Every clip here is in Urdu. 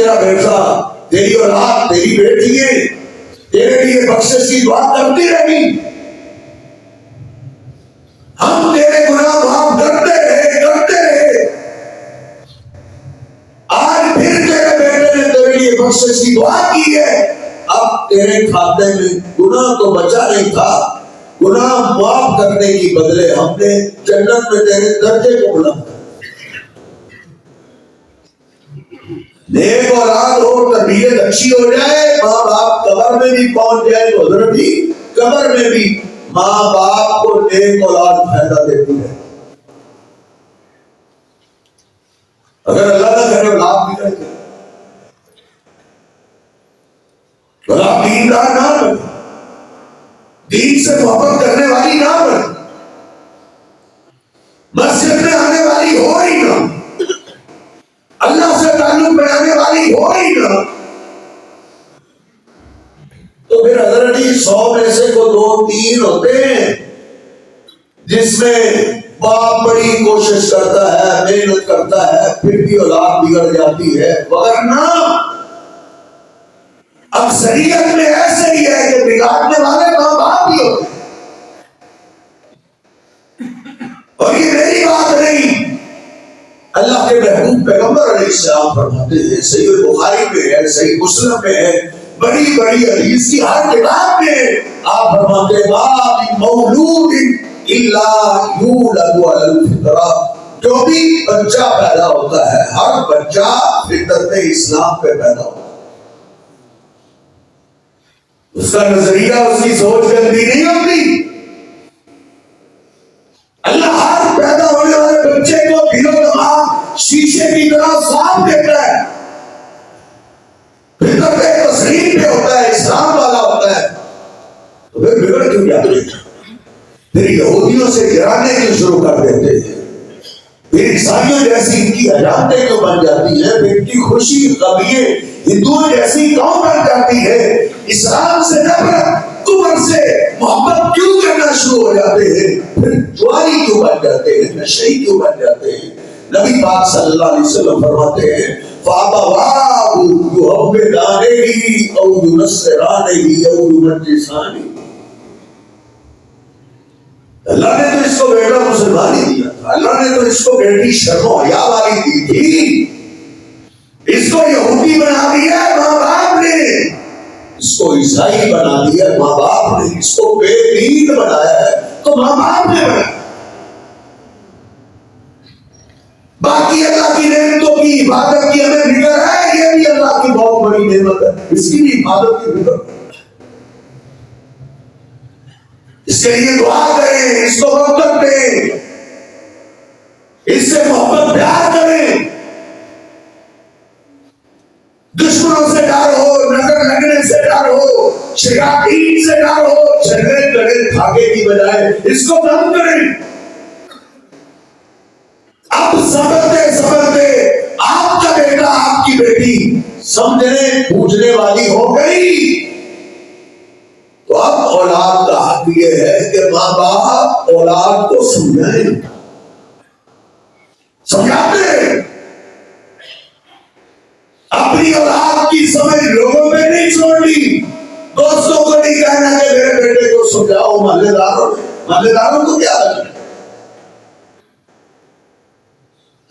تیرا بیٹا، تیری اولاد، تیری بیٹیاں تیرے لیے بخشش کی دعا کرتی رہی، ہم تیرے گناہ معاف کرتے رہے، آج پھر تیرے بیٹے نے تیرے لیے بخشش کی دعا کی ہے، اب تیرے کھاتے میں گناہ تو بچا نہیں تھا، گناہ معاف کرنے کی بدلے ہم نے جنت میں تیرے درجے کو بلند کر، نیک اولاد ہو، تربیت اچھی ہو جائے، ماں باپ قبر میں بھی پہنچ جائے تو حضرت بھی قبر میں بھی ماں باپ کو نیک اولاد فائدہ دیتی ہے۔ اگر اللہ نہ کرے اولاد بگڑ جائے، اولاد دیندار نہ بنے، دین سے محبت کرنے والی نہ بنے، مسجد میں آنے والی ہو ہی نہ، اللہ سے تعلق بنانے والی ہو ہی نہ، تو پھر حضرت 100 میں سے کو 2-3 ہوتے ہیں جس میں باپ بڑی کوشش کرتا ہے، محنت کرتا ہے، پھر بھی اولاد بگڑ جاتی ہے، ورنہ اکثریت میں ایسے ہی ہے کہ بگاڑنے والے ماں باپ ہی ہوتے ہیں۔ اور یہ میری بات نہیں، اللہ کے محبوب پیغمبر علیہ السلام فرماتے ہیں، صحیح بخاری میں ہے، صحیح مسلم میں ہے، بڑی بڑی حدیث کی ہر کتاب میں آپ فرماتے ہیں ما من مولود الا یولد علی الفطرہ، جو بھی بچہ پیدا ہوتا ہے ہر بچہ فطرت اسلام پہ پیدا ہوتا ہے، اس کا نظریہ، اس کی سوچ گندی نہیں ہوتی۔ اللہ ہر پیدا ہونے والے بچے کو دل و دماغ شیشے کی طرح صاف دیتا ہے، فطرت تسلیم پہ ہوتا ہے، اسلام والا ہوتا ہے، تو پھر بگڑ کیوں جاتے ہیں؟ پھر یہودیوں سے گرانے کیوں شروع کر دیتے ہیں؟ پھر عیسائیوں جیسی ان کی حجامتیں کیوں بن جاتی ہیں؟ پھر ان کی خوشی غمیے ہندوؤں جیسی قوم بن جاتی ہے؟ اسلام سے نفرت، کفر سے محبت کیوں کرنا شروع ہو جاتے ہیں؟ پھر جواری کیوں بن جاتے ہیں؟ نشئی کیوں بن جاتے ہیں؟ نبی پاک صلی اللہ علیہ وسلم فرماتے ہیں فَأَبَوَاهُ يُحَوِّدَانِهِ أَوْ يُنَصِّرَانِهِ أَوْ يُمَجِّسَانِهِ، اللہ نے تو اس کو بیٹا مسلمان ہی دیا تھا، اللہ نے تو اس کو بیٹی شرم و حیا والی دی تھی، اس کو یہودی بنا دیا ماں باپ نے، اس کو عیسائی بنا دیا ماں باپ نے، اس کو بے دین بنایا ہے تو ماں باپ نے بنایا۔ باقی اللہ کی نعمتوں کی عبادت کی ہمیں فکر ہے، یہ بھی اللہ کی بہت بڑی نعمت ہے، اس کی بھی عبادت کی فکر ہے، اس کے لیے دعا کریں، اس کو وقت دیں، اس سے محبت پیار کریں، دشمنوں سے ڈر ہو، نظر لگنے سے ڈر ہو، شیاطین سے ڈر ہو، جھگڑے لڑے بھاگے کی بجائے اس کو کم کریں۔ اب سمجھتے آپ کا بیٹا آپ کی بیٹی سمجھنے پوچھنے والی ہو گئی تو اب اولاد کا حق یہ ہے کہ ماں باپ اولاد کو سمجھائیں، سمجھاتے اپنی اولاد کی سمجھ لوگوں پہ نہیں چھوڑنی، دوستوں کو نہیں کہنا کہ میرے بیٹے کو سمجھاؤ، محلے داروں کو کیا ہے،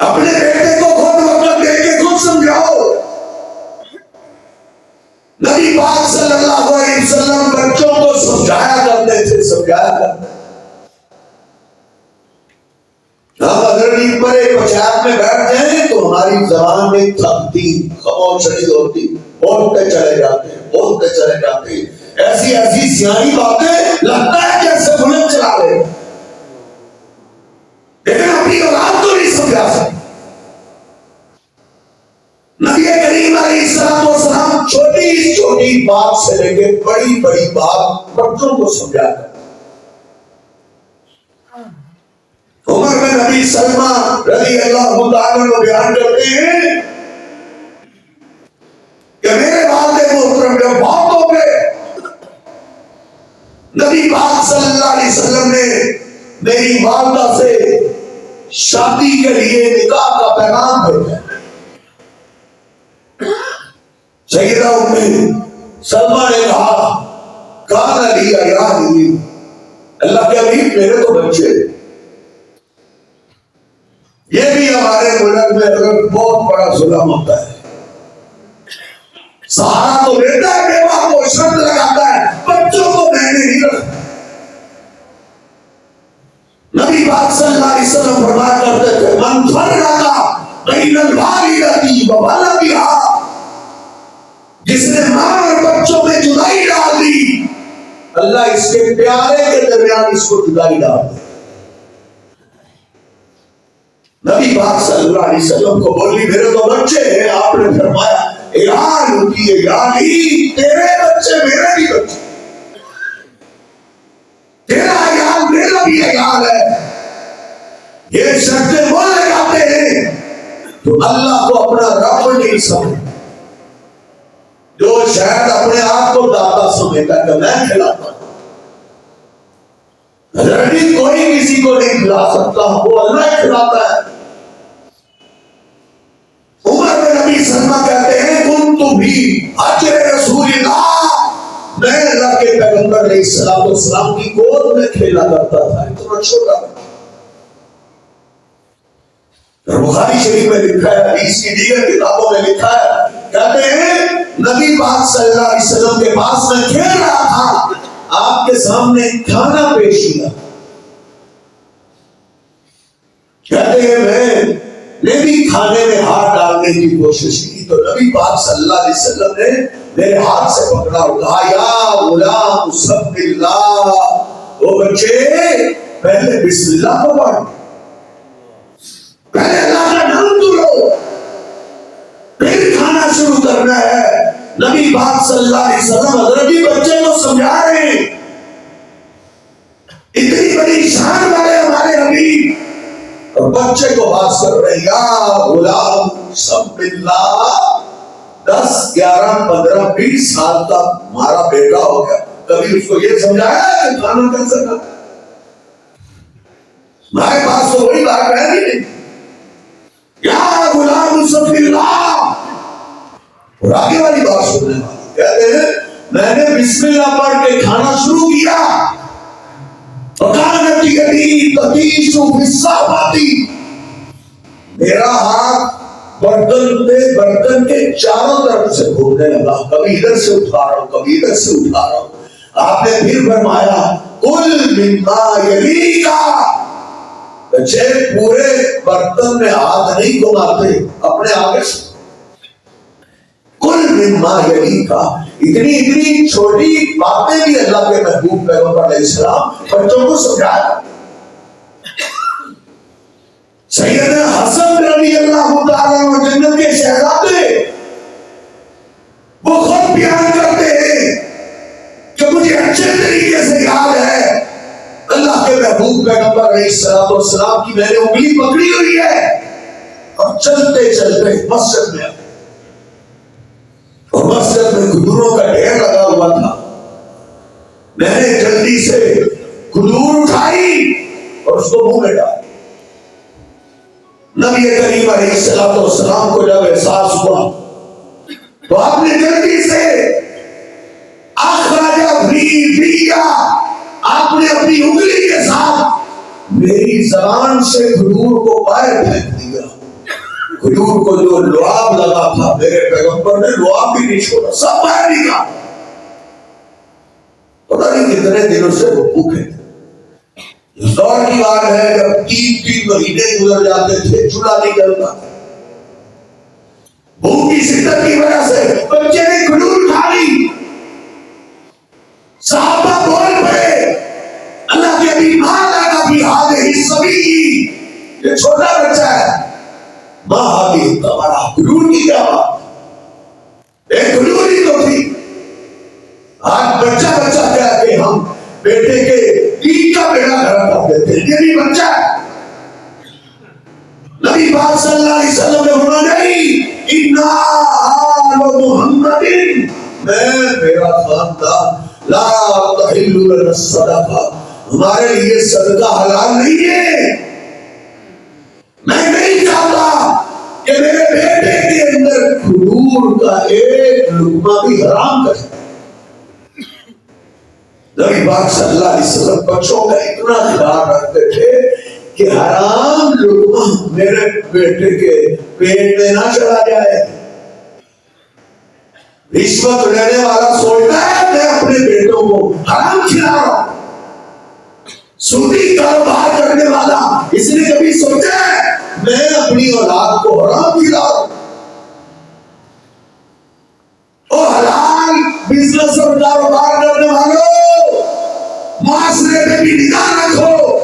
اپنے بیٹے کو خود وقت دے کے خود سمجھاؤ۔ نبی پاک صلی اللہ علیہ وسلم بچوں کو سمجھایا کرتے تھے، سمجھایا کرتے تھے۔ ہم اگر بڑے پچھاڑ میں بیٹھ جائیں تو ہماری زبان میں تھکتی، خاموش نہیں ہوتی، بولتے چلے جاتے ہیں، ایسی سیاہی باتیں لگتا ہے جیسے بلند چلا رہے، لیکن اپنی اولاد کو نہیں سمجھا سکتے۔ نبی کریم علیہ السلام چھوٹی بات سے لے کے بڑی بات بچوں کو سمجھا کر۔ عمر میں نبی سلمہ رضی اللہ تعالیٰ عنہ بیان کرتے ہیں کہ میرے والد محترم جب بہت ہو گئے، نبی پاک صلی اللہ علیہ وسلم نے میری والدہ سے شادی کے لیے نکاح کا پیغام بھیجا۔ سیدہ سلمہ نے کہا کان علی علی، اللہ کے حبیب میرے تو بچے، یہ بھی ہمارے ملک میں اگر بہت بڑا ظلم ہوتا ہے، سہارا تو دیتا ہے بیوہ کو، شرط لگاتا ہے، بچوں کو میں نے نہیں رکھا۔ نبی پاک صلی اللہ علیہ وسلم فرمایا کرتے تھے من فرق بین الوالدۃ وولدہا، جس نے ماں اور بچوں میں جدائی ڈال دی، اللہ اس کے پیارے کے درمیان اس کو جدائی ڈال دے۔ نبی پاک صلی اللہ علیہ وسلم کو بولی میرے تو بچے ہیں، آپ نے فرمایا اعلان ہوتی ہے یا علی تیرے بچے میرے بھی بچے، تیرا عیال میرا بھی عیال ہے۔ یہ شرطیں وہ لگاتے ہیں تو اللہ کو اپنا رب نہیں سمجھتا، جو شاید اپنے آپ کو داتا سمجھتا کہ میں کھلاتا ہوں، رڈی کوئی کسی کو نہیں کھلا سکتا، وہ اللہ کھلاتا ہے۔ عمر بن نبی سلمہ کہتے ہیں کنت بھی اجر رسول اللہ، میں اللہ کے پیغمبر علیہ السلام کی گود میں کھیلا کرتا تھا، اتنا چھوٹا تھا۔ بخاری شریف میں لکھا ہے، حدیث کی دیگر کتابوں میں لکھا ہے، کہتے ہیں نبی پاک صلی اللہ علیہ وسلم کے پاس میں کھیل رہا تھا، آپ کے سامنے کھانا پیش کیا، کہتے ہیں میں نے بھی کھانے میں ہاتھ ڈالنے کی کوشش کی تو نبی پاک صلی اللہ علیہ وسلم نے میرے ہاتھ سے پکڑا اور کہا یا غلام سب اللہ، وہ بچے پہلے بسم اللہ کو پڑھ، پہلے اللہ کا نام تو لو، پھر کھانا شروع کرنا ہے۔ نبی پاک صلی اللہ علیہ وسلم حضرت بچے کو سمجھا رہے ہیں، اتنی بڑی شان والے ہمارے حبیب، اور بچے کو باز کر رہے یا غلام سب اللہ۔ 10 11 15 20 سال تک ہمارا بیٹا ہو گیا، کبھی اس کو یہ سمجھایا کہ کھانا کیسے کھانا؟ ہمارے پاس تو وہی بات رہ نہیں، یا غلام سب اللہ۔ اور آگے والی بات سننے والی کہتے ہیں میں نے بسم اللہ پڑھ کے کھانا شروع کیا، وکانت یدی تطیش فی الصحفۃ، میرا ہاتھ برتن کے چاروں طرف سے گھومنے لگا، کبھی ادھر سے اٹھا رہا ہوں کبھی ادھر سے اٹھا رہا ہوں۔ آپ نے پھر فرمایا کل مما یلیک، بچے پورے برتن میں ہاتھ نہیں گھماتے، اپنے آگے سے کل مما یلیک، اتنی چھوٹی باتیں بھی اللہ کے محبوب پیغمبر علیہ السلام بچوں کو سمجھایا۔ سیدنا حسن رضی اللہ تعالیٰ عنہ جنت کے شہزادے، وہ خود بیان کرتے ہیں کہ مجھے اچھے طریقے سے یاد ہے اللہ کے محبوب پیغمبر علیہ السلام کی میں نے انگلی پکڑی ہوئی ہے اور چلتے چلتے مسجد میں، اور مسجد میں کھجوروں کا ڈھیر لگا ہوا تھا، میں نے جلدی سے کھجور اٹھائی اور اس کو منہ میں ڈالی۔ نبی کریم علیہ السلام کو جب احساس ہوا تو آپ نے جلدی سے آپ نے اپنی انگلی کے ساتھ میری زبان سے کھجور کو باہر پھینک دیا۔ کھجور کو جو لعاب لگا تھا میرے پیغمبر نے لعاب بھی نہیں چھوڑا، سب باہر نکلا۔ پتہ نہیں کتنے دنوں سے وہ بھوکے تھے۔ اس دور کی بات ہے جب 3 مہینے گزر جاتے تھے، چولہا نہیں جلتا تھا، بھوک کی شدت کی وجہ سے بچے نے کھجور کھا لی۔ صحابہ بول پڑے اللہ کے ابھی ماں لگا بھی ہاذہ الصبی، یہ چھوٹا بچہ ہے، ماں ہاذہ تمہارا کھجور کی کیا بات، ایک کھجور ہی تو تھی۔ آج بچہ کہہ کے ہم بیٹے کے دین کا بیڑا گھر کر دیتے ہیں، یہ بھی بچہ ہے۔ نبی پاک صلی اللہ علیہ وسلم نے فرمایا نہیں انا آل محمد، میں میرا خاندان لا تحل لنا الصدقہ، ہمارے لیے صدقہ حلال نہیں ہے۔ میں نہیں چاہتا کہ میرے بیٹے کے اندر کھجور کھجور کا ایک لقمہ بھی حرام کر دیا۔ نبی پاک صلی اللہ علیہ وسلم بچوں کا اتنا خیال رکھتے تھے کہ حرام لقمہ میرے بیٹے کے پیٹ میں نہ چلا جائے۔ رشوت لینے والا سوچتا ہے میں اپنے بیٹوں کو حرام کھلا رہا ہوں، سودی کاروبار کرنے والا اس نے کبھی سوچا ہے میں اپنی اولاد کو حرام کھلا رہا ہوں؟ او حلال بزنس اور کاروبار کرنے والوں، معاشرے میں بھی نگاہ رکھو،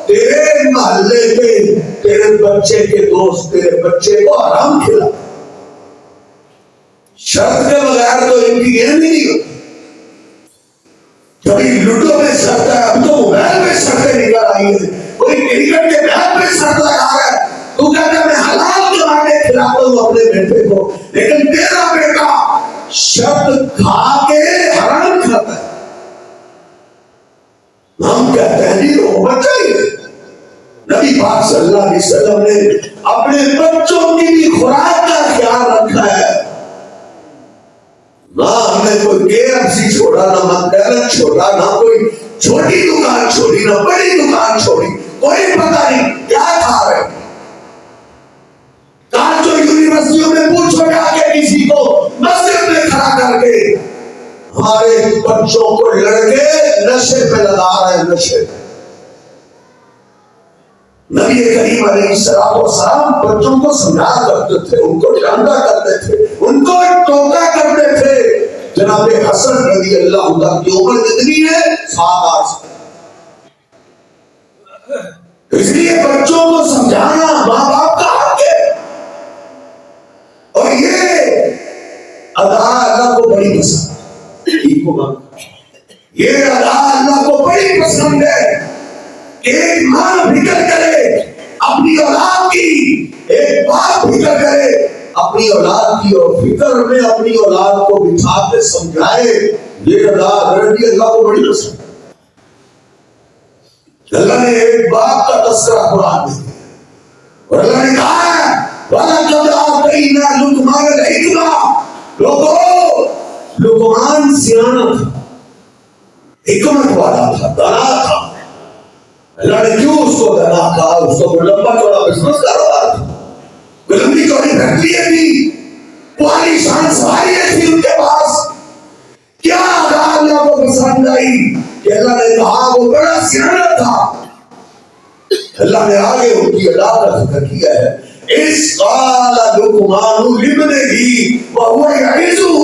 تیرے محلے کے تیرے بچے کے دوست تیرے بچے کو حرام کھلا، شرط کے بغیر تو ان کی گیم ہی نہیں ہوتی۔ کبھی لوڈو میں شرط ہے، اب تو موبائل میں شرطیں نکل آئی ہیں، کوئی کرکٹ کے میچ میں شرط لگا رہا ہے، تو کہتا ہے میں حلال کے آنے کھلاتا ہوں اپنے بیٹے کو، لیکن تیرا بیٹا شرط کھا کے حرام کھاتا ہے۔ ہم کہتے ہیں نہیں وہ بچائیے۔ نبی پاک صلی اللہ علیہ وسلم نے اپنے بچوں کی بھی خوراک کا خیال رکھا ہے۔ نہ ہم نے کوئی KFC چھوڑا، نہ مکڈونلڈ چھوڑا، نہ کوئی چھوٹی دکان چھوڑی، نہ بڑی دکان چھوڑی، کوئی پتہ نہیں کیا کھا رہے۔ کانچو یونیورسٹیوں میں پوچھو جا کے کسی کو مسجد میں کھڑا کر کے، ہمارے بچوں کو لڑکے نشے پہ لگا رہے ہیں، نشے پہ۔ نبی کریم علیہ السلام بچوں کو سمجھا کرتے تھے، ان کو ڈانٹا کرتے تھے، ان کو ٹوکا کرتے تھے۔ جناب حسن رضی اللہ عنہ کی عمر کتنی ہے؟ 7 سال۔ اس لیے بچوں کو سمجھانا ماں باپ کا حق ہے، اور یہ ادا اللہ کو بڑی پسند ہے، یہ ادا اللہ کو بڑی پسند ہے کہ ایک ماں فکر کرے اپنی اولاد کی، ایک باپ فکر کرے اپنی اولاد کی، اور فکر میں اپنی اولاد کو بٹھا کے سمجھائے، یہ ادا رضی اللہ کو بڑی پسند ہے۔ اللہ نے ایک باپ کا تذکرہ قرآن میں دیا، اور اللہ نے کہا ہے وَلَقَدْ آتَيْنَا لُقْمَانَ الْحِكْمَةَ، لوگوں لقمان سیانا تھا، حکمت والا تھا، دانا تھا۔ اللہ نے کیوں اس کو دانا کہا؟ اس کو لمبا چوڑا بزنس کاروبار تھا، کوئی لمبی چوڑی فیکٹریاں تھی، پوری شان سواریاں تھی ان کے پاس۔ کیا اللہ کو پسند آئی کہ اللہ نے کہا وہ بڑا سیانا تھا۔ اللہ نے آگے ان کی ادا کا ذکر کیا ہے، اس قال لقمان لابنہ وهو یعظہ،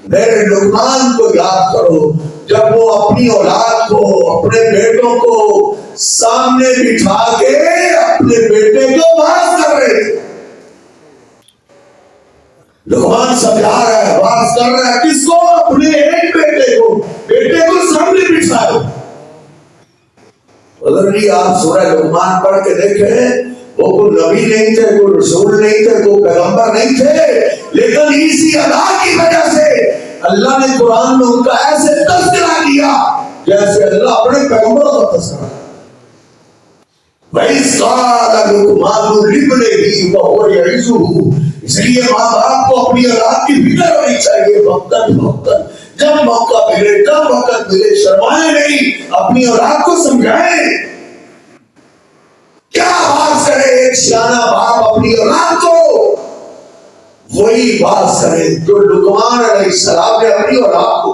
میرے لقمان کو یاد کرو جب وہ اپنی اولاد کو، اپنے بیٹوں کو سامنے بٹھا کے اپنے بیٹے کو واعظ کر رہے تھے۔ لقمان سمجھا رہا ہے، واعظ کر رہا ہے، کس کو؟ اپنے ایک بیٹے کو سامنے بٹھائے۔ اگر نہیں آپ سورہ لقمان پڑھ کے دیکھیں، وہ کوئی نبی نہیں تھے، کوئی رسول نہیں تھے، کوئی پیغمبر نہیں تھے، لیکن اسی ادا کی وجہ سے اللہ نے قرآن میں ان کا ایسے تذکرہ کیا جیسے اللہ اپنے پیغمبروں کا تذکرہ۔ وَإِذْ قَالَ لُقْمَانُ لِابْنِهِ وَهُوَ يَعِظُهُ، اس لیے ماں باپ کو اپنی اولاد کی فکر ہونی چاہیے، وقتاً جب موقع ملے، جب وقت ملے، شرمائیں نہیں، اپنی اولاد کو سمجھائیں۔ کیا بات کرے ایک سیانا باپ اپنی اولاد کو؟ وہی بات کرے جو لقمان علیہ السلام نے اپنی اولاد کو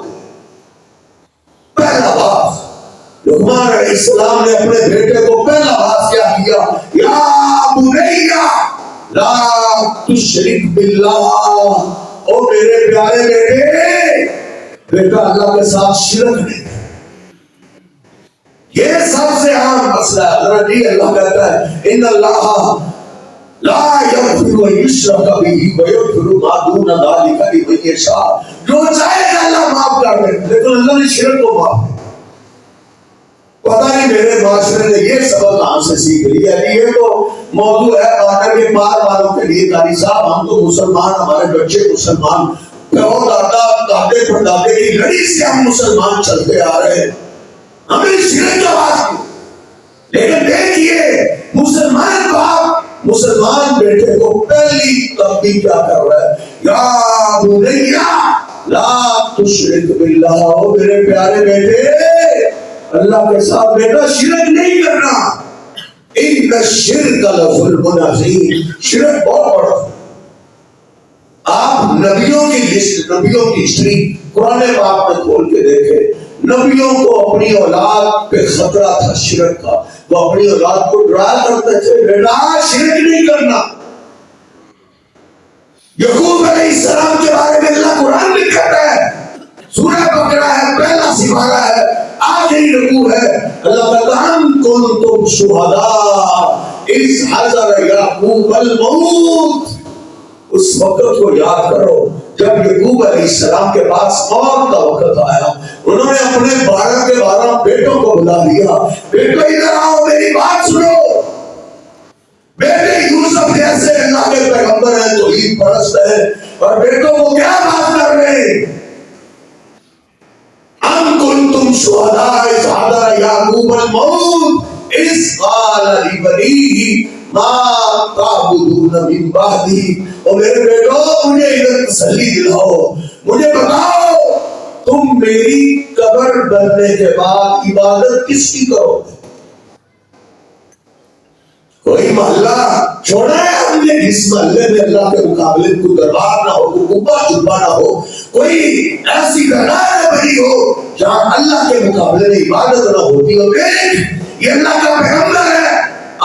پہلا بات، لقمان علیہ السلام نے اپنے بیٹے کو پہلا بات کیا کیا؟ یا بنی لا تشرک باللہ، او میرے پیارے بیٹے، بیٹا اللہ کے ساتھ شرک نہیں۔ یہ سب سے عام مسئلہ ہے۔ اللہ کہتا ہے ان اللہ لا یغفر ان یشرک بہ ویغفر ما دون ذلک لمن یشاء، جو چاہے گا اللہ معاف کر دے، لیکن اللہ نے شرک کو معاف نہیں۔ پتہ نہیں میرے معاشرے نے یہ سبق کہاں سے سیکھ لیا ہے۔ یہ تو موضوع ہے پارٹر کے پار والوں کے لیے، قاری صاحب ہم تو مسلمان، ہمارے بچے مسلمان، دادے پردادے کی لڑی سے ہم مسلمان چلتے آ رہے ہیں، ہمیں شرک کا بات نہیں۔ لیکن دیکھیے مسلمان باپ مسلمان بیٹے کو پہلی تنبیہ کیا کر رہا ہے؟ یا بنیا لا تشرک باللہ، او میرے پیارے بیٹے اللہ کے ساتھ بیٹا شرک نہیں کرنا، ان الشرک لظلم عظیم، شرک بہت بڑا۔ آپ نبیوں کی لسٹ، نبیوں کی ہسٹری قرآن پاک میں کھول کے دیکھیں، نبیوں کو اپنی اولاد پہ خطرہ تھا شرک کا، وہ اپنی اولاد کو ڈرایا کرتے تھے بیٹا شرک نہیں کرنا۔ یعقوب علیہ السلام کے بارے میں اللہ قرآن میں کہتا ہے، سورہ بقرہ ہے، پہلا سپارہ ہے، آخری رکوع ہے، اللہ کہتا ہے ام کنتم شہداء اذ حضر یعقوب الموت، اس وقت کو یاد کرو جب یعقوب علیہ السلام کے پاس موت کا وقت آیا، انہوں نے اپنے 12 کے 12 بیٹوں کو بلا لیا، بیٹو ادھر آؤ میری بات سنو، بیٹے یوسف جیسے اللہ کے پیغمبر ہیں، توحید پرست ہیں، اور بیٹوں کو کیا بات کر رہے ہیں؟ ام کنتم شہداء اذ حضر یعقوب الموت اذ قال لبنیہ ما تعبدون من بعدی، اور میرے بیٹو مجھے ادھر تسلی دلاؤ، مجھے بتاؤ تم میری قبر بننے کے بعد عبادت کس کی کرو گے؟ کوئی محلہ چھوڑا ہے ہم نے جس محلے میں اللہ کے مقابلے کوئی دربار نہ ہو، کوئی کبا چبا نہ ہو، کوئی ایسی گھراں نہ بنی ہو جہاں اللہ کے مقابلے میں عبادت نہ ہوتی ہو۔ یہ اللہ کا پیغمبر ہے،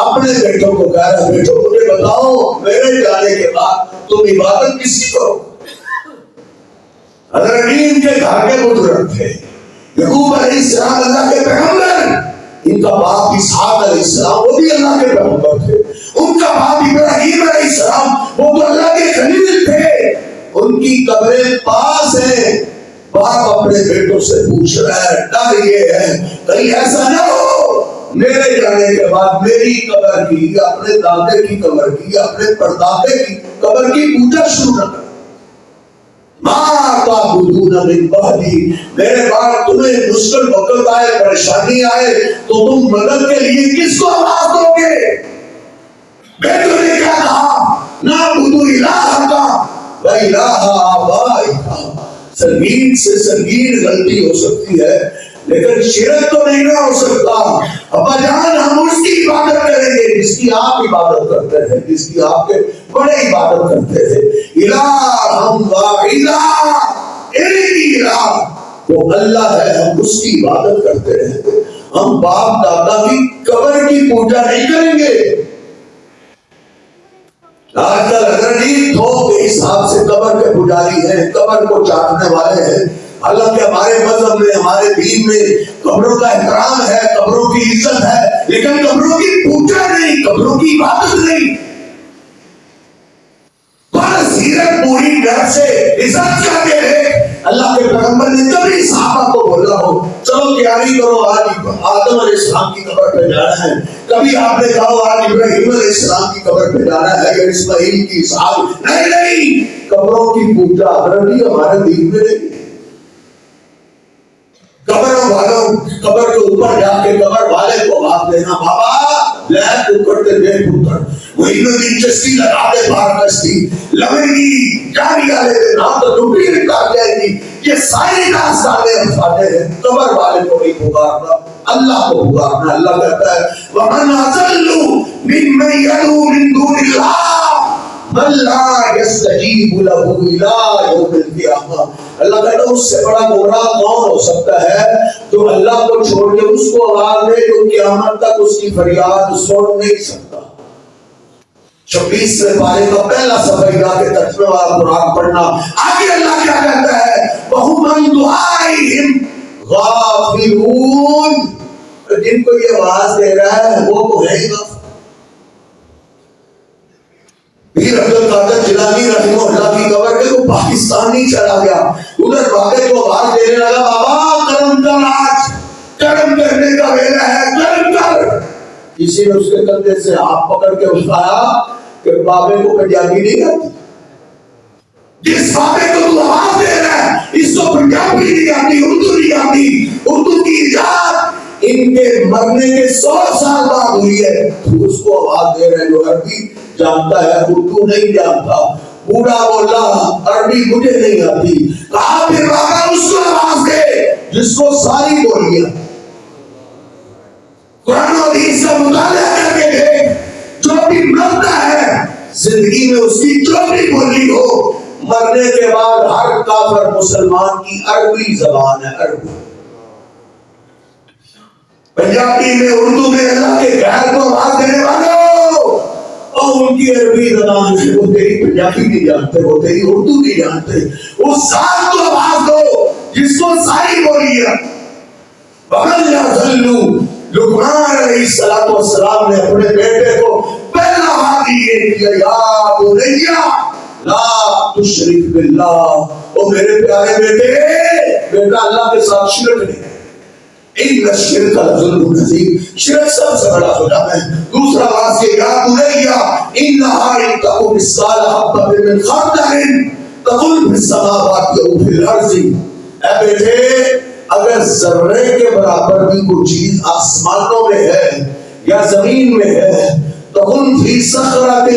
اپنے بیٹوں کو کہہ رہا ہے بیٹوں مجھے بتاؤ میرے جانے کے بعد تم عبادت کس کی کرو؟ حضرت ان کے گھر کے بزرگ تھے، یعقوب علیہ السلام اللہ کے پیغمبر، ان کا باپ اسحاق علیہ السلام وہ بھی اللہ کے پیغمبر تھے، ان کا باپ ابراہیم علیہ السلام وہ تو اللہ کے خلیل تھے، ان کی قبریں پاس ہیں۔ باپ اپنے بیٹوں سے پوچھ رہا ہے، ڈر یہ ہے کہیں ایسا نہ ہو میرے جانے کے بعد میری قبر کی، اپنے دادے کی قبر کی، اپنے پردادے کی قبر کی پوجا شروع نہ کر۔ ماں تعبدون من بعدی، میرے بعد تمہیں مشکل وقت آئے، پریشانی آئے تو تم مدد کے لیے کس کو آواز دو گے؟ بیٹوں نے کیا کہا؟ نعبد الہک و الہ آبائک، سنگین سے سنگین غلطی ہو سکتی ہے لیکن شرک تو نہیں نہ ہو سکتا۔ ابا جان ہم اس کی عبادت کریں گے جس کی آپ عبادت کرتے ہیں، جس کی آپ کے بڑے عبادت کرتے ہیں۔ الہ واحد، ایک ہی الہ وہ اللہ ہے، ہم اس کی عبادت کرتے رہیں گے، ہم باپ دادا کی قبر کی پوجا نہیں کریں گے۔ آج کل اگر نہیں تھوک کے حساب سے قبر کے پجاری ہیں، قبر کو چاٹنے والے ہیں، حالانکہ ہمارے مذہب میں ہمارے دین میں قبروں کا احترام ہے، قبروں کی عزت ہے، لیکن قبروں کی پوجا نہیں، قبروں کی عبادت نہیں۔ پر سیرت پوری ڈر سے عزت کرتے ہیں۔ اللہ کے پیغمبر نے کبھی صحابہ کو بولا ہو چلو تیاری کرو آج آدم علیہ السلام کی قبر پہ جانا ہے، کبھی آپ نے کہا آج ابراہیم علیہ السلام کی قبر پہ جانا ہے یا اسماعیل کی، اسحاق، نہیں، قبروں کی پوجا حضرت ہمارے دین میں نہیں۔ قبر والوں قبر کے اوپر جا کے قبر والے کو بات دینا، بابا لے پکڑ کے دے پکڑ، وہی ندی چشتی لگا دے پار کشتی لگے گی جاری والے دے نام تو ڈوبی نکال جائے گی۔ یہ ساری داستانیں افسانے ہیں، قبر والے کو نہیں پکارنا، اللہ کو پکارنا۔ اللہ کہتا ہے وَمَنْ أَضَلُّ مِمَّن يَدْعُو مِن دُونِ اللَّهِ مَن لَّا يَسْتَجِيبُ لَهُ إِلَىٰ يَوْمِ الْقِيَامَةِ۔ اللہ کہتا ہے اس سے بڑا گمراہ کون ہو سکتا ہے جو اللہ کو چھوڑ کے اس کو آواز دے جو قیامت تک اس کی فریاد سن نہیں سکتا۔ 26 پارے کا پہلا صفحہ جا کے ترجمے والا قرآن پڑھنا، آگے اللہ کیا کہتا ہے وَهُمْ عَنْ دُعَائِهِمْ غَافِلُونَ، جن کو یہ آواز دے رہا ہے وہ تو ہے ہی غافل۔ پیر عبد القادر جیلانی رحمہ اللہ کی قبر کے تو پاکستانی چلا گیا، ادھر بابے کو آواز دینے لگا بابا کرم کر، آج کرم کرنے کا ویلا ہے، کرم کر۔ کسی نے اس کے کندھے سے ہاتھ پکڑ کے اٹھایا کہ بابے کو پنجابی نہیں آتی، جس بابے کو تو آواز دے رہا ہے اس کو پنجابی نہیں آتی، اردو نہیں آتی، اردو کی ایجاد ان کے مرنے کے 100 سال بعد ہوئی ہے، تو اس کو آواز دے رہے جو عربی جانتا ہے اردو نہیں جانتا، بوڑھا بولا عربی مجھے نہیں آتی. کہا پھر بابا اس کو آواز دے جس کو ساری بولیاں قرآن و حدیث کا مطالعہ کر کے دیکھ. جو بھی مرتا ہے زندگی میں اس کی جو بھی بولی ہو، مرنے کے بعد ہر کافر مسلمان کی عربی زبان ہے. عربی، پنجابی میں، اردو میں اللہ کے غیر کو آواز دینے والوں، اور ان کی عربی زبان ہے. وہ تیری پنجابی نہیں جانتے، وہ تیری اردو نہیں جانتے. اس ذات کو آواز دو جس کو ساری بولی ہے. بغل یا ذلو، لقمان علیہ السلام نے اپنے بیٹے کو پہلا وعدہ یہ کیا، یا بنیا لا تشرک باللہ. او میرے پیارے بیٹے، بیٹا اللہ کے ساتھ شرک نہیں. ان الشرک لظلم عظیم، شرک سب سے بڑا جرم ہے. دوسرا واضح یا بنیا انہا ان تکن مثقال حبۃ من خردل تکن فی السماوات او فی الارض. اے بیٹے، اگر ذرے کے برابر بھی کوئی چیز آسمانوں میں ہے یا زمین میں ہے، تکن فی صخرۃ،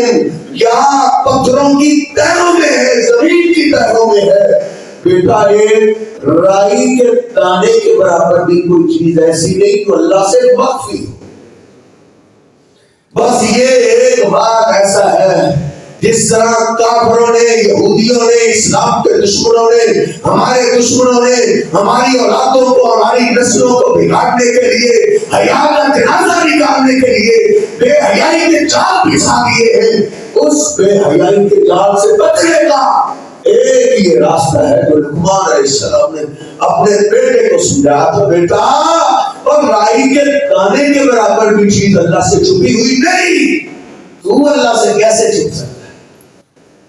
یا پتھروں کی تہوں میں ہے، زمین کی تہوں میں ہے، بیٹا ایک رائی کے دانے کے برابر بھی کوئی چیز ایسی نہیں تو اللہ سے مخفی. بس یہ ایک بات ایسا ہے، جس طرح کافروں نے، یہودیوں نے، اسلام کے دشمنوں نے، ہمارے دشمنوں نے ہماری اولادوں کو، ہماری نسلوں کو بگاڑنے کے لیے، حیا کا جنازہ نکالنے کے لیے بے حیائی کے جال بچھا دیے ہیں، اس بے حیائی کے جال سے بچنے کا ایک یہ راستہ ہے جو لقمان علیہ السلام نے اپنے بیٹے کو سمجھایا تھا. بیٹا، اور رائی کے دانے کے برابر بھی چیز اللہ سے چھپی ہوئی نہیں. تو اللہ سے کیسے چھپ سکتا ہے؟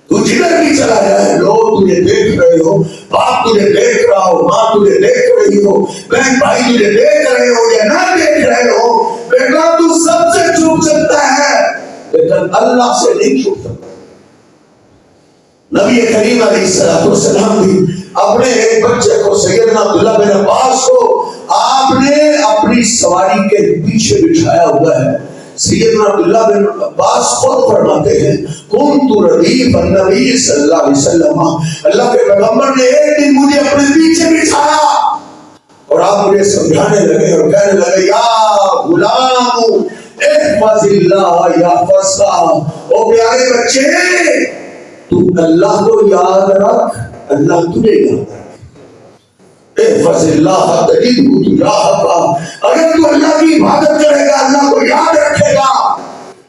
تو جدھر بھی چلا جائے، لوگ تجھے دیکھ رہے ہو، باپ تجھے دیکھ رہا ہو، ماں تجھے دیکھ رہی ہو، بہن بھائی تجھے دیکھ رہے ہو یا نہ دیکھ رہے ہو، بیٹا تو سب سے چھپ سکتا ہے لیکن اللہ سے نہیں چھپ سکتا. نبی کریم علیہ السلام بھی اپنے ایک بچے کو، سیدنا عبداللہ بن عباس کو، آپ نے اپنی سواری کے پیچھے بٹھایا ہوا ہے. سیدنا عبداللہ بن عباس خود فرماتے ہیں، کنت ردیف النبی صلی اللہ علیہ وسلم، اللہ کے پیغمبر نے ایک دن مجھے اپنے پیچھے بٹھایا اور آپ مجھے سمجھانے لگے اور کہنے لگے، یا غلام احفظ اللہ یحفظک. او پیارے بچے، تو اللہ کو یاد رکھ، اللہ تجھے یاد رکھ. احفظ اللہ تجدہ تجاہک، اگر تو اللہ کی عبادت کرے گا، اللہ کو یاد رکھے گا،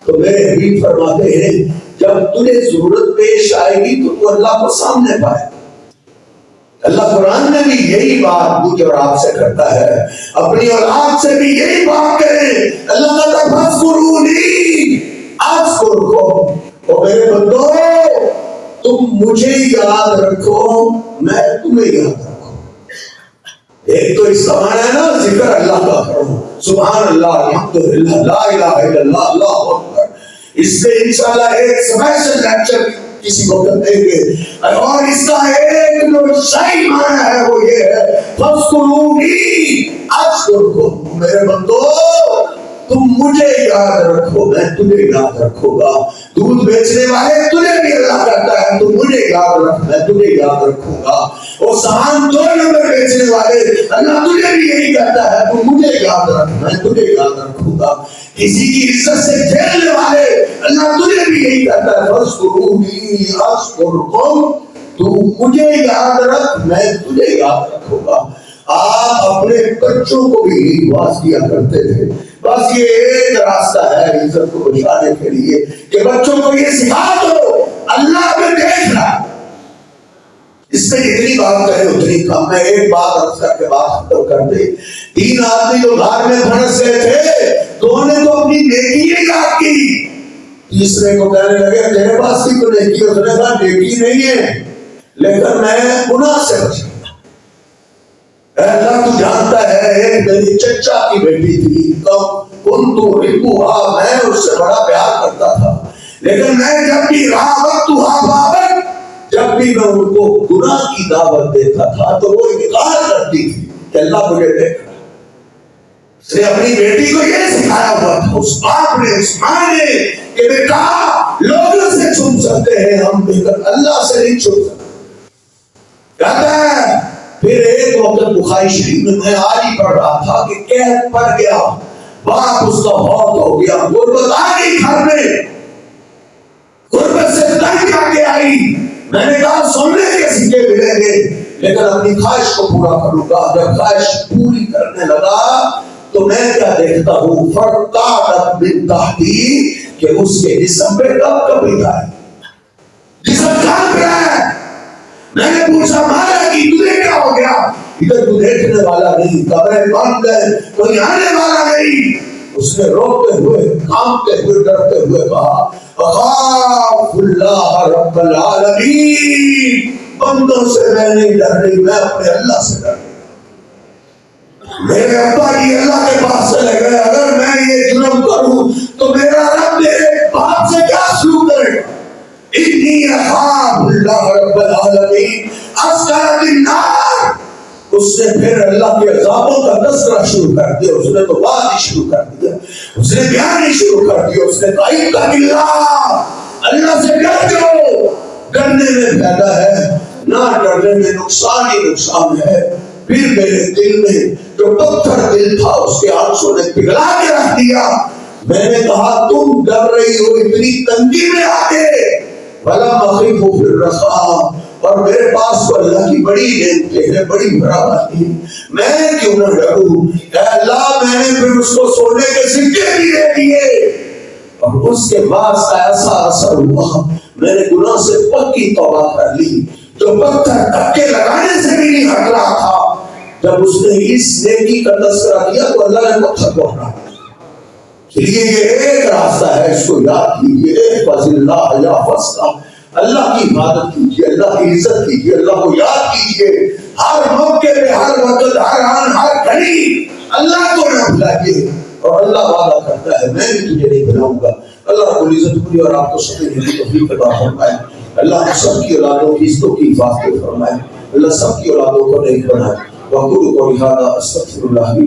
تو میرے حبیب فرماتے ہیں جب تجھے ضرورت پیش آئے گی تو تو اللہ کو سامنے پائے. اللہ قرآن میں بھی یہی بات مجھے اور آپ سے کرتا ہے، اپنی اولاد سے بھی یہی بات کرے. اللہ کہتا ہے فاذکرونی اذکرکم. اور میرے بندو، تم مجھے یاد رکھو، میں تمہیں یاد رکھوں. ایک تو اس کا معنی ہے نا ذکر اللہ کا کرو، سبحان اللہ، الحمدللہ، لا الہ الا اللہ، اللہ اکبر. اس سے انشاءاللہ ایک اسپیشل لیکچر کسی کو دیں گے. اور اس کا ایک جو صحیح معنی ہے وہ یہ ہے، فاذکرونی اذکرکم. میرے بندو، تم مجھے یاد رکھو، میں تجھے یاد رکھوں گا. دودھ بیچنے والے تجھے بھی اللہ کہتا ہے تو مجھے یاد رکھ، میں تجھے یاد رکھوں گا. اور سامان 2 نمبر بیچنے والے اللہ تجھے بھی یہی کہتا ہے تو مجھے یاد رکھ، میں تجھے یاد رکھوں گا. کسی کی عزت سے کھیلنے والے اللہ تجھے بھی یہی کہتا ہے، فاذکرونی اذکرکم. تو مجھے یاد رکھ، میں تجھے یاد رکھوں گا. آپ اپنے بچوں کو بھی یہی واز کیا کرتے تھے. بس یہ ایک راستہ ہے عزت کو بچانے کے لیے کہ بچوں کو یہ سکھا دو اللہ میں دیکھ رہا. اس میں جتنی بات کرے اتنی کم. میں ایک بات عرض کر کے بات ختم کر دے. 3 آدمی جو گھر میں پھنس گئے تھے، 2 نے تو اپنی نیکی یاد کی، تیسرے کو کہنے لگے تیرے پاس بھی تو نیکی. اس نے کہا نیکی نہیں ہے لیکن میں گناہ سے بچا. اللہ تو جانتا ہے، ایک میری چچا کی بیٹی تھی، کنت احبها، میں اس سے بڑا پیار کرتا تھا، لیکن میں جب بھی راغبتها بابا، جب بھی میں ان کو گناہ کی دعوت دیتا تھا تو وہ انکار کرتی تھی کہ اللہ مجھے دیکھ رہا. اس نے اپنی بیٹی کو یہ سکھایا ہوا تھا، اس باپ نے، اس ماں نے، کہ بیٹا لوگوں سے چھپ سکتے ہیں ہم، لیکن اللہ سے نہیں چھپ سکتے. کہتا ہے پھر ایک وقت بخاری شریف میں آج ہی پڑھ رہا تھا کہ قحط پڑ گیا، باپ اس کا موت ہو گیا، غربت آ گئی گھر میں، غربت سے تنگ آ کے آئی. میں نے کہا سونے کے سکے ملیں گے لیکن اپنی خواہش کو پورا کروں گا. جب خواہش پوری کرنے لگا تو میں کیا دیکھتا ہوں، فرقات من تحتی، کہ اس کے جسم پہ کب کبھی جائے، جسم کام رہا ہے. میں نے پوچھا مالا کی تجھے کیا ہو گیا؟ ادھر تو دیکھنے والا نہیں، قبریں بند ہے، کوئی آنے والا نہیں. اس نے روتے ہوئے، کانپتے ہوئے، ڈرتے ہوئے کہا اخاف اللہ رب العالمین، بندوں سے میں نہیں ڈر رہی، میں اپنے اللہ سے ڈر رہی. میرے ابا جی اللہ کے پاس چلے گئے، اگر میں یہ جرم کروں تو میرا رب میرے باپ سے کیا سلوک کرے گا؟ انی اخاف اللہ رب العالمین اسکر بالنار. اس نے پھر اللہ کے عذابوں کا تذکرہ شروع کر دیا. اس نے تو بات ہی شروع کر دیا، اس نے بیان ہی شروع کر دیا. اس نے کہا اتق اللہ، اللہ سے ڈر جاؤ. ڈرنے میں فائدہ ہے، نہ ڈرنے میں نقصان ہی نقصان ہے. پھر میرے دل میں جو پتھر دل تھا اس کے آنسوں نے پگھلا کے رکھ دیا. میں نے کہا تم ڈر رہی ہو اتنی تنگی میں آ کے، بھلا مخیف ہو پھر رخا، اور میرے پاس تو اللہ کی بڑی نعمتیں ہیں، بڑی بڑھائی، میں کیوں نہ ڈروں؟ اے اللہ میں نے پھر اس کو سونے کے سکے بھی دے دیے. اور اس کے بعد ایسا اثر ہوا، میں نے گناہ سے پکی توبہ کر لی. جو پتھر دھکے لگانے سے بھی نہیں ہٹ رہا تھا، جب اس نے اس نیکی کا تذکرہ کیا تو اللہ نے پتھر کو ہٹا دیا. چلیے یہ ایک راستہ ہے، اس کو یاد کیجیے. احفظ اللہ یحفظک، اللہ کی حفاظت کیجیے، اللہ کی عزت کیجیے، اللہ کو یاد کیجیے ہر موقع پہ، ہر وقت، ہر آن، ہر گھڑی اللہ کو نہ بھلائیے. اور اللہ وعدہ کرتا ہے میں بھی تجھے نہیں بھلاؤں گا. اللہ رب العزت مجھے اور آپ کو سمجھنے کی توفیق عطا فرمائے. اللہ سب کی اولادوں کی عزتوں کی حفاظت فرمائے. اللہ سب کی اولادوں کو نیک بنائے. وقول قولی ھذا استغفر اللہ